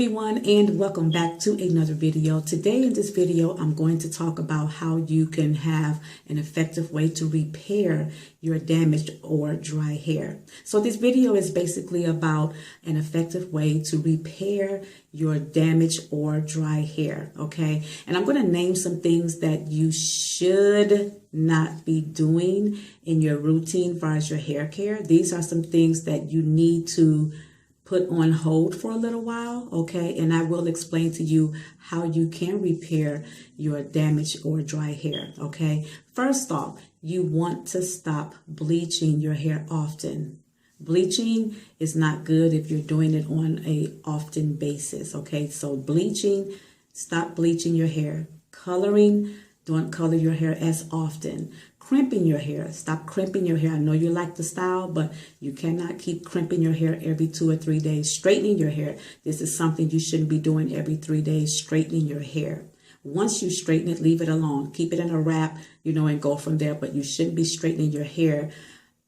everyone, and welcome back to another video. Today in this video, I'm going to talk about how you can have an effective way to repair your damaged or dry hair. So this video is basically about an effective way to repair your damaged or dry hair, okay? And I'm going to name some things that you should not be doing in your routine as far as your hair care. These are some things that you need to put on hold for a little while, okay? And I will explain to you how you can repair your damaged or dry hair, okay? First off, you want to stop bleaching your hair often. Bleaching is not good if you're doing it on a often basis, okay? So bleaching, stop bleaching your hair. Coloring, don't color your hair as often. Crimping your hair, stop crimping your hair. I know you like the style, but you cannot keep crimping your hair every 2 or 3 days. Straightening your hair, this is something you shouldn't be doing every 3 days, straightening your hair. Once you straighten it, leave it alone. Keep it in a wrap, and go from there, but you shouldn't be straightening your hair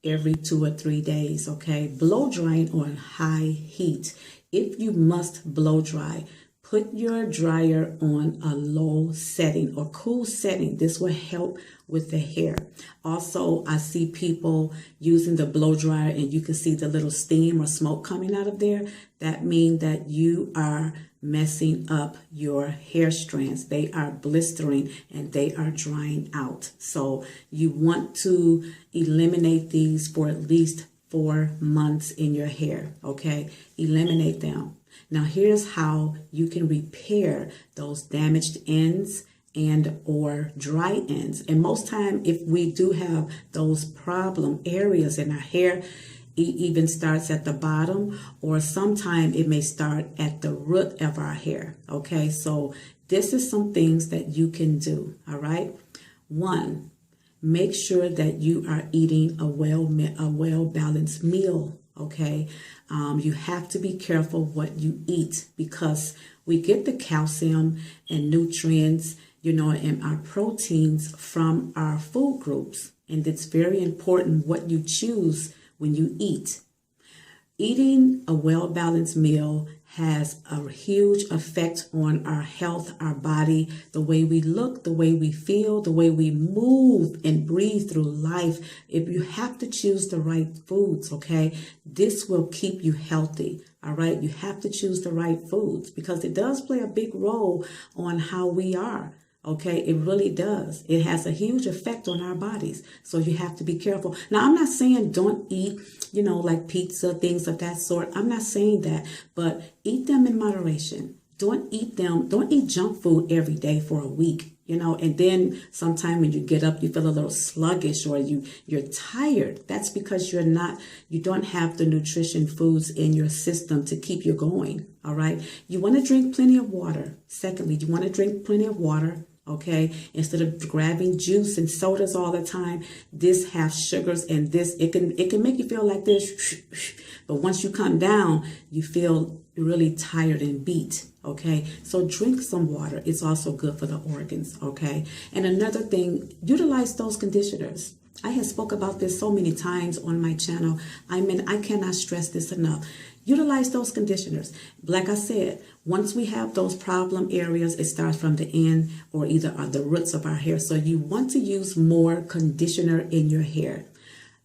every 2 or 3 days, okay? Blow drying on high heat. If you must blow dry, put your dryer on a low setting or cool setting. This will help with the hair. Also, I see people using the blow dryer and you can see the little steam or smoke coming out of there. That means that you are messing up your hair strands. They are blistering and they are drying out. So you want to eliminate these for at least 4 months in your hair, okay? Eliminate them. Now, here's how you can repair those damaged ends and or dry ends. And most time, if we do have those problem areas in our hair, it even starts at the bottom, or sometimes it may start at the root of our hair. Okay, so this is some things that you can do. All right. 1, make sure that you are eating a well-balanced meal. Okay, you have to be careful what you eat because we get the calcium and nutrients, and our proteins from our food groups. And it's very important what you choose when you eat. Eating a well-balanced meal has a huge effect on our health, our body, the way we look, the way we feel, the way we move and breathe through life. If you have to choose the right foods, okay, this will keep you healthy. All right, you have to choose the right foods because it does play a big role on how we are. Okay, it really does. It has a huge effect on our bodies. So you have to be careful. Now, I'm not saying don't eat, like pizza, things of that sort. I'm not saying that, but eat them in moderation. Don't eat junk food every day for a week, and then sometime when you get up, you feel a little sluggish or you're tired. That's because you don't have the nutrition foods in your system to keep you going. All right. You want to drink plenty of water. Secondly, you want to drink plenty of water. Okay, instead of grabbing juice and sodas all the time, this has sugars and it can make you feel like this, but once you come down, you feel really tired and beat. Okay, so drink some water. It's also good for the organs. Okay, and another thing, utilize those conditioners. I have spoke about this so many times on my channel. I cannot stress this enough. Utilize those conditioners. Like I said, once we have those problem areas, it starts from the end or either the roots of our hair. So you want to use more conditioner in your hair.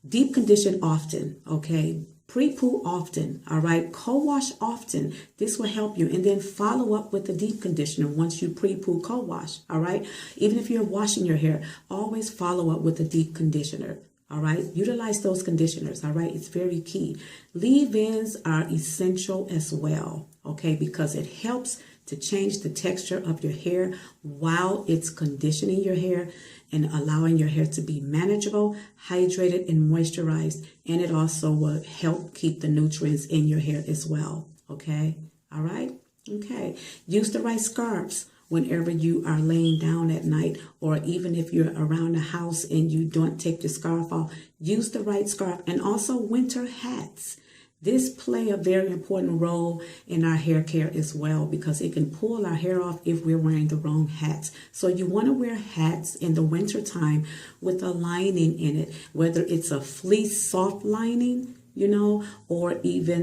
Deep condition often, okay? Pre-poo often, all right? Co-wash often. This will help you. And then follow up with the deep conditioner once you pre-poo co-wash, all right? Even if you're washing your hair, always follow up with a deep conditioner. All right, utilize those conditioners. All right, it's very key. Leave-ins are essential as well, okay, because it helps to change the texture of your hair while it's conditioning your hair and allowing your hair to be manageable, hydrated, and moisturized. And it also will help keep the nutrients in your hair as well, okay? All right, okay. Use the right scarves whenever you are laying down at night, or even if you're around the house and you don't take the scarf off, use the right scarf. And also winter hats. This play a very important role in our hair care as well because it can pull our hair off if we're wearing the wrong hats. So you want to wear hats in the winter time with a lining in it, whether it's a fleece soft lining, you know, or even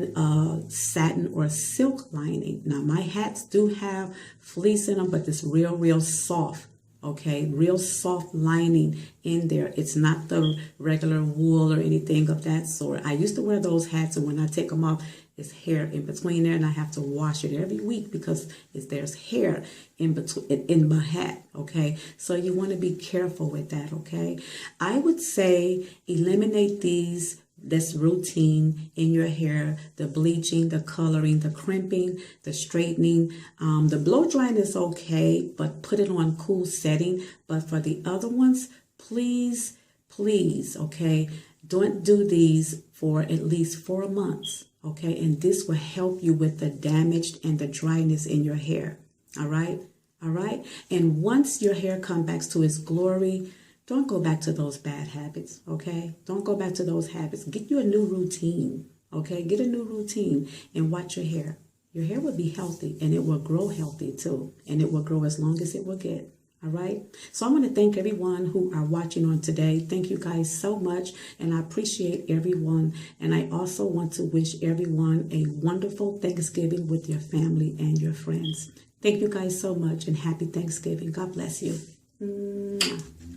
satin or silk lining. Now, my hats do have fleece in them, but it's real soft. Okay, real soft lining in there. It's not the regular wool or anything of that sort. I used to wear those hats, and when I take them off, it's hair in between there, and I have to wash it every week because there's hair in between in my hat. Okay, so you want to be careful with that. Okay, I would say eliminate this routine in your hair: the bleaching, the coloring, the crimping, the straightening. The blow drying is okay, but put it on cool setting. But for the other ones, please, okay, don't do these for at least 4 months. Okay, and this will help you with the damage and the dryness in your hair. All right. And once your hair comes back to its glory, don't go back to those bad habits, okay? Don't go back to those habits. Get you a new routine, okay? Get a new routine and watch your hair. Your hair will be healthy, and it will grow healthy too, and it will grow as long as it will get, all right? So I want to thank everyone who are watching on today. Thank you guys so much, and I appreciate everyone. And I also want to wish everyone a wonderful Thanksgiving with your family and your friends. Thank you guys so much, and happy Thanksgiving. God bless you. Mwah.